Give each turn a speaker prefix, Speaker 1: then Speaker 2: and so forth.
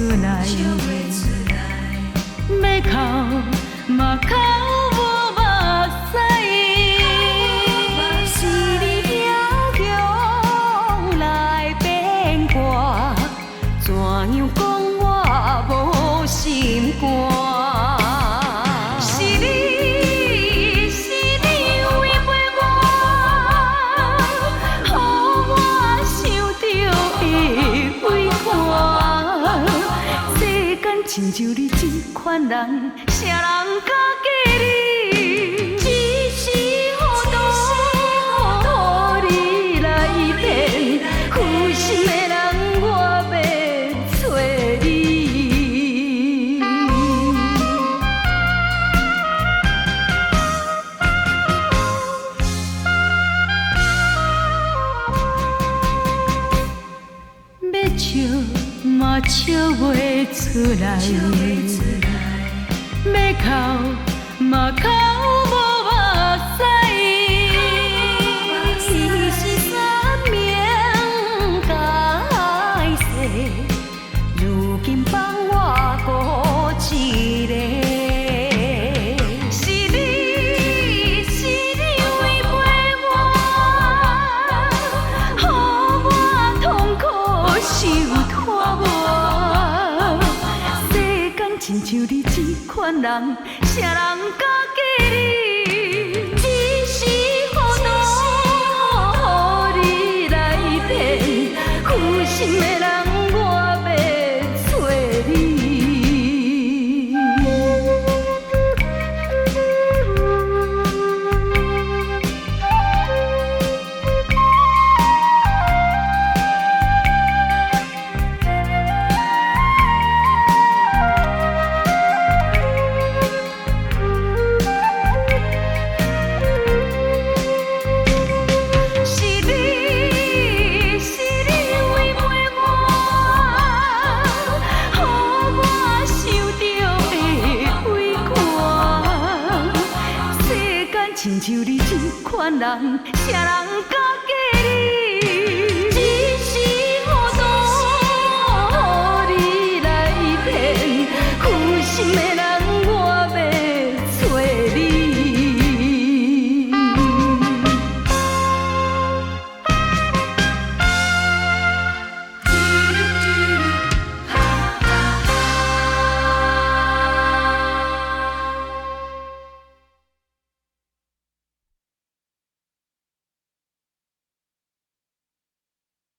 Speaker 1: 出来，要哭嘛哭无目屎，是你摇摇来变卦，怎样讲我无心肝？亲像你这款人，啥人敢嫁你？只是糊涂，你来骗，负心的人我要找你。要笑嘛笑袂出来，要哭嘛哭无目屎，伊是三明解释，如今放我孤一个。是你违背我，予我痛苦受拖磨。亲像你这款人，啥人敢嫁你？只是糊涂，你来骗，负心的人我要找你。亲像你这款人，啥人敢？